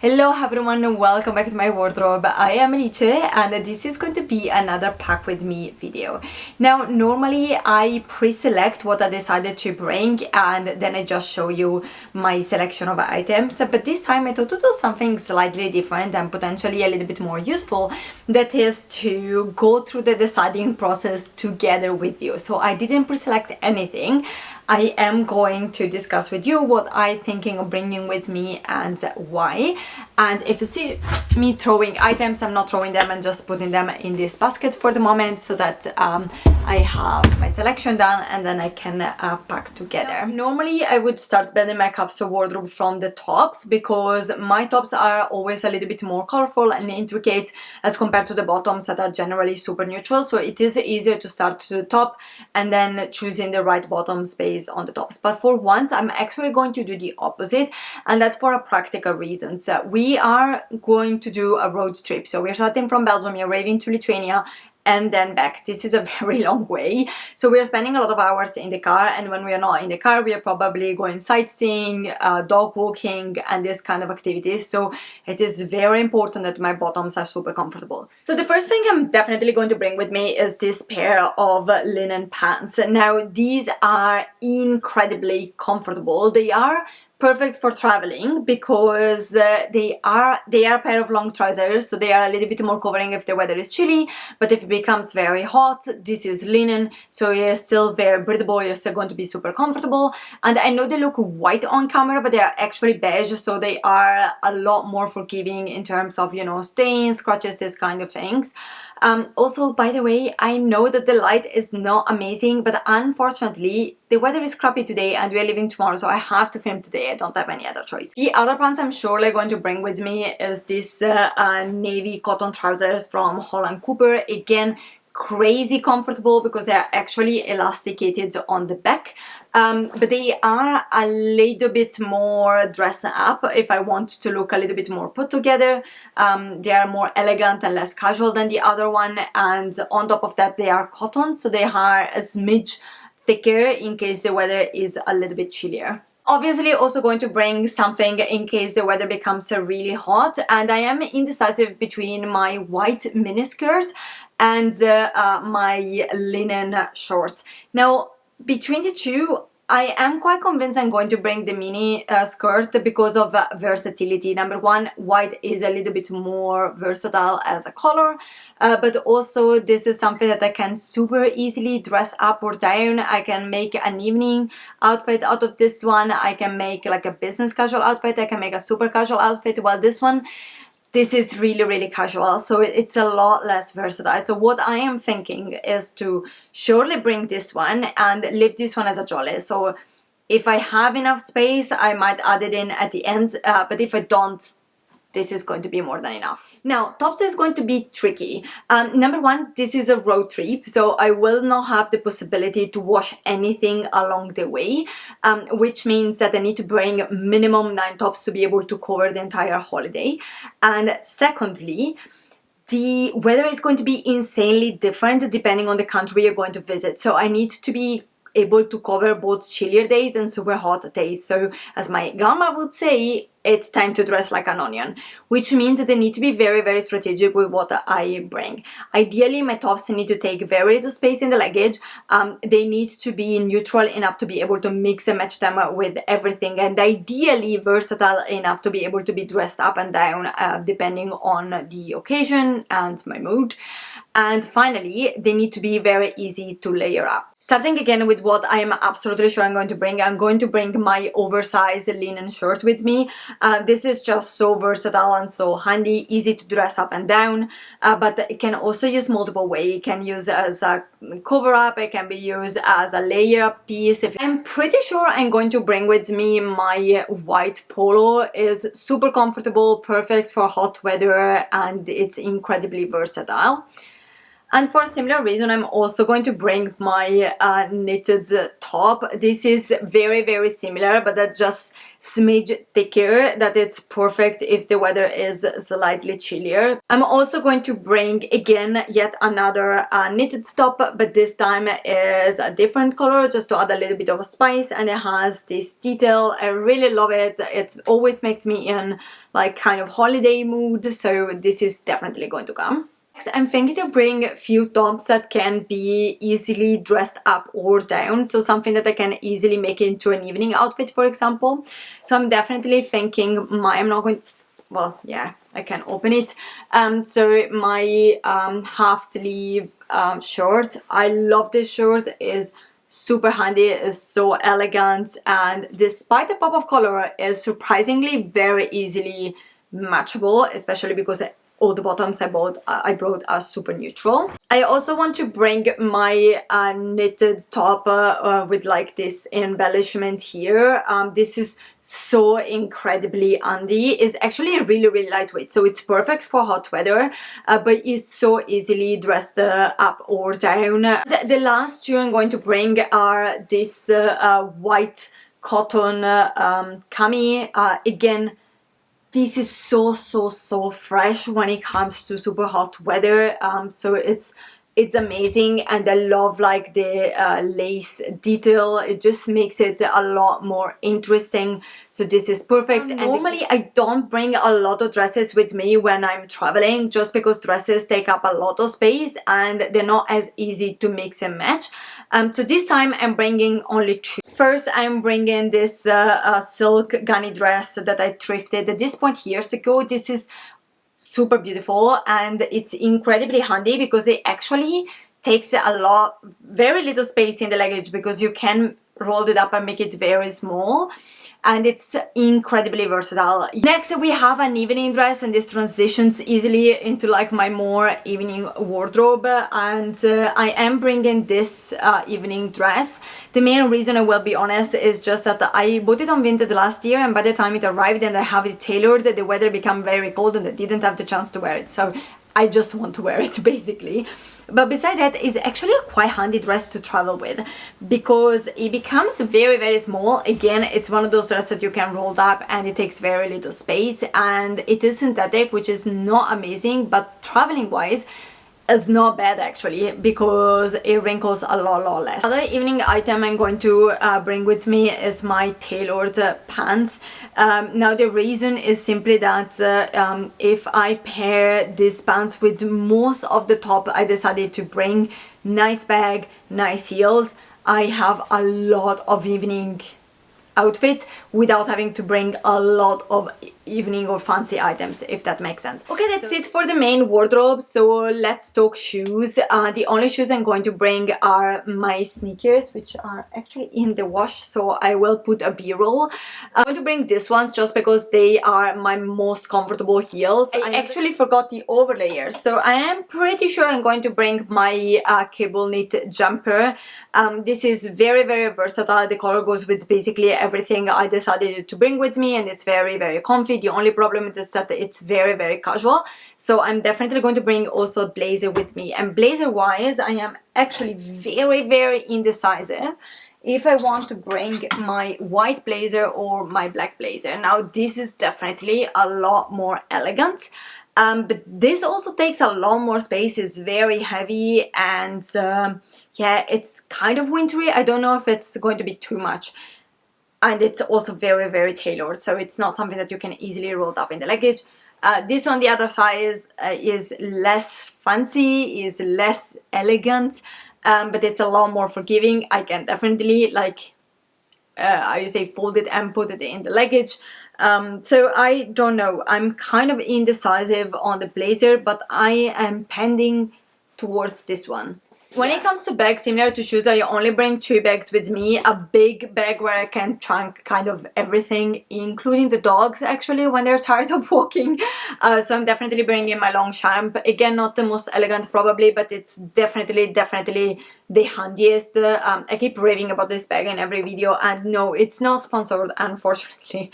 Hello everyone, welcome back to my wardrobe. I am Alice and this is going to be another pack with me video. Now normally I pre-select what I decided to bring and then I just show you my selection of items, but this time I thought to do something slightly different and potentially a little bit more useful, that is to go through the deciding process together with you. So I didn't pre-select anything. I am going to discuss with you what I'm thinking of bringing with me and why. And if you see me throwing items, I'm not throwing them and just putting them in this basket for the moment so that I have my selection done and then I can pack together. Normally I would start building my capsule wardrobe from the tops because my tops are always a little bit more colorful and intricate as compared to the bottoms that are generally super neutral. So it is easier to start to the top and then choosing the right bottom space on the tops. But for once I'm actually going to do the opposite, and that's for a practical reason. So we are going to do a road trip. So we're starting from Belgium, we're arriving to Lithuania and then back. This is a very long way, so we are spending a lot of hours in the car, and when we are not in the car we are probably going sightseeing, dog walking and this kind of activities. So it is very important that my bottoms are super comfortable. So the first thing I'm definitely going to bring with me is this pair of linen pants. Now these are incredibly comfortable. They are perfect for traveling because they are a pair of long trousers, so they are a little bit more covering if the weather is chilly, but if it becomes very hot, this is linen, so you're still very breathable, you're still going to be super comfortable. And I know they look white on camera, but they are actually beige, so they are a lot more forgiving in terms of, you know, stains, scratches, this kind of things. Also, by the way, I know that the light is not amazing, but unfortunately the weather is crappy today and we're leaving tomorrow, so I have to film today. I don't have any other choice. The other pants I'm surely going to bring with me is this navy cotton trousers from Holland Cooper. Again, crazy comfortable because they are actually elasticated on the back, but they are a little bit more dressed up if I want to look a little bit more put together. They are more elegant and less casual than the other one, and on top of that they are cotton, so they are a smidge thicker in case the weather is a little bit chillier. Obviously also going to bring something in case the weather becomes really hot, and I am indecisive between my white miniskirt and my linen shorts. Now between the two I am quite convinced I'm going to bring the mini skirt because of versatility. Number one, white is a little bit more versatile as a color, but also this is something that I can super easily dress up or down. I can make an evening outfit out of this one, I can make like a business casual outfit, I can make a super casual outfit, while this is really casual, so it's a lot less versatile. So what I am thinking is to surely bring this one and leave this one as a jolly. So if I have enough space I might add it in at the end, but if I don't, this is going to be more than enough. Now, tops is going to be tricky. Number one, this is a road trip, so I will not have the possibility to wash anything along the way, which means that I need to bring minimum 9 tops to be able to cover the entire holiday. And secondly, the weather is going to be insanely different depending on the country you're going to visit, so I need to be able to cover both chillier days and super hot days. So as my grandma would say, it's time to dress like an onion, which means that I need to be very strategic with what I bring. Ideally my tops need to take very little space in the luggage. They need to be neutral enough to be able to mix and match them with everything, and ideally versatile enough to be able to be dressed up and down depending on the occasion and my mood. And finally, they need to be very easy to layer up. Starting again with what I am absolutely sure I'm going to bring my oversized linen shirt with me. This is just so versatile and so handy, easy to dress up and down, but it can also use multiple ways. It can use as a cover up, it can be used as a layer up piece. I'm pretty sure I'm going to bring with me my white polo. Is super comfortable, perfect for hot weather, and it's incredibly versatile. And for a similar reason, I'm also going to bring my knitted top. This is very, very similar, but that just smidge thicker, that it's perfect if the weather is slightly chillier. I'm also going to bring again yet another knitted top, but this time is a different color just to add a little bit of a spice, and it has this detail. I really love it. It always makes me in like kind of holiday mood, so this is definitely going to come. I'm thinking to bring a few tops that can be easily dressed up or down, so something that I can easily make into an evening outfit, for example. So I'm definitely thinking I'm not going, well, yeah, I can open it. So my half sleeve shirt, I love this shirt. It is super handy, is so elegant, and despite the pop of color, is surprisingly very easily matchable, especially because all the bottoms I brought are super neutral. I also want to bring my knitted top with like this embellishment here. This is so incredibly handy. It's actually really lightweight, so it's perfect for hot weather, but it's so easily dressed up or down. The last two I'm going to bring are this white cotton cami. Again, this is so fresh when it comes to super hot weather, so it's amazing, and I love like the lace detail. It just makes it a lot more interesting, so this is perfect. And normally I don't bring a lot of dresses with me when I'm traveling, just because dresses take up a lot of space and they're not as easy to mix and match. So this time I'm bringing only two. First, I'm bringing this silk gunny dress that I thrifted at this point years ago. This is super beautiful, and it's incredibly handy because it actually takes very little space in the luggage, because you can roll it up and make it very small, and it's incredibly versatile. Next, we have an evening dress, and this transitions easily into like my more evening wardrobe, and I am bringing this evening dress. The main reason, I will be honest, is just that I bought it on Vinted last year, and by the time it arrived and I have it tailored, the weather became very cold and I didn't have the chance to wear it, so I just want to wear it basically. But beside that, it's actually a quite handy dress to travel with, because it becomes very small. Again, it's one of those dresses that you can roll up and it takes very little space, and it is synthetic, which is not amazing, but traveling wise is not bad actually, because it wrinkles a lot less. Another evening item I'm going to bring with me is my tailored pants. Now the reason is simply that if I pair these pants with most of the top I decided to bring, nice bag, nice heels, I have a lot of evening outfits without having to bring a lot of evening or fancy items, if that makes sense. Okay, that's it for the main wardrobe, so let's talk shoes. The only shoes I'm going to bring are my sneakers, which are actually in the wash, so I will put a b-roll. I'm going to bring these ones just because they are my most comfortable heels. I actually forgot the overlayer, so I am pretty sure I'm going to bring my cable knit jumper. This is very versatile. The color goes with basically everything I decided to bring with me, and it's very comfy. The only problem is that it's very casual, so I'm definitely going to bring also a blazer with me. And blazer wise, I am actually very indecisive if I want to bring my white blazer or my black blazer. Now this is definitely a lot more elegant, but this also takes a lot more space. It's very heavy, and yeah, it's kind of wintry. I don't know if it's going to be too much. And it's also very tailored, so it's not something that you can easily roll up in the luggage. This on the other side is less fancy, is less elegant, but it's a lot more forgiving. I can definitely like I would say fold it and put it in the luggage. So I don't know, I'm kind of indecisive on the blazer, but I am pending towards this one. When it comes to bags, similar to shoes, I only bring two bags with me. A big bag where I can trunk kind of everything, including the dogs actually, when they're tired of walking. So I'm definitely bringing my long champ. Again, not the most elegant probably, but it's definitely the handiest. I keep raving about this bag in every video, and no, it's not sponsored, unfortunately.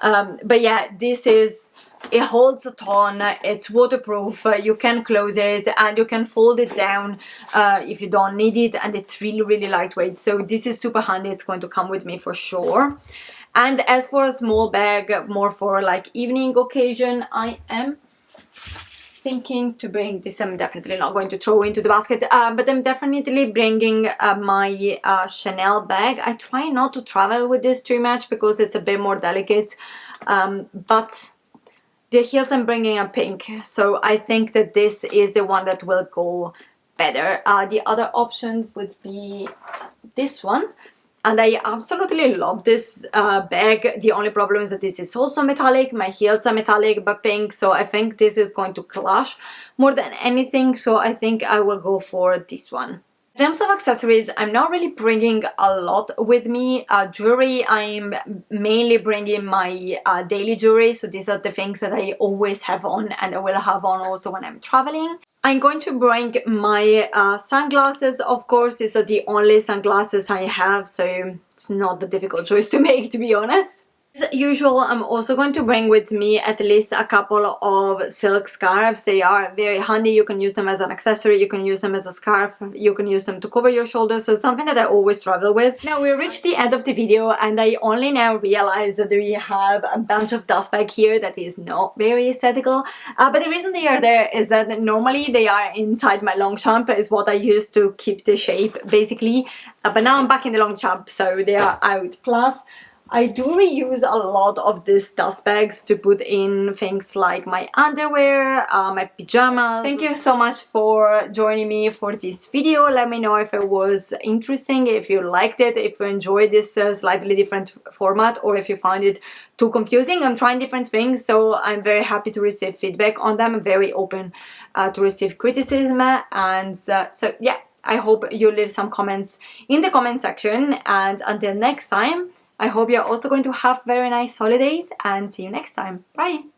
But yeah, this is It holds a ton, it's waterproof, you can close it and you can fold it down if you don't need it, and it's really lightweight. So this is super handy. It's going to come with me for sure. And as for a small bag, more for like evening occasion, I am thinking to bring this. I'm definitely not going to throw into the basket, but I'm definitely bringing my Chanel bag. I try not to travel with this too much because it's a bit more delicate, but the heels I'm bringing are pink, so I think that this is the one that will go better. The other option would be this one, and I absolutely love this bag. The only problem is that this is also metallic. My heels are metallic but pink, so I think this is going to clash more than anything, so I think I will go for this one. In terms of accessories, I'm not really bringing a lot with me. Jewelry, I'm mainly bringing my daily jewelry, so these are the things that I always have on and I will have on also when I'm traveling. I'm going to bring my sunglasses, of course. These are the only sunglasses I have, so it's not the difficult choice to make, to be honest. As usual, I'm also going to bring with me at least a couple of silk scarves. They are very handy. You can use them as an accessory, you can use them as a scarf, you can use them to cover your shoulders, so something that I always travel with. Now we reached the end of the video and I only now realize that we have a bunch of dust bag here that is not very aesthetical, but the reason they are there is that normally they are inside my long champ, is what I use to keep the shape basically, but now I'm back in the long champ, so they are out. Plus I do reuse a lot of these dust bags to put in things like my underwear, my pajamas. Thank you so much for joining me for this video. Let me know if it was interesting, if you liked it, if you enjoyed this slightly different format, or if you found it too confusing. I'm trying different things, so I'm very happy to receive feedback on them. I'm very open to receive criticism, and so yeah, I hope you leave some comments in the comment section, and until next time, I hope you're also going to have very nice holidays, and see you next time. Bye!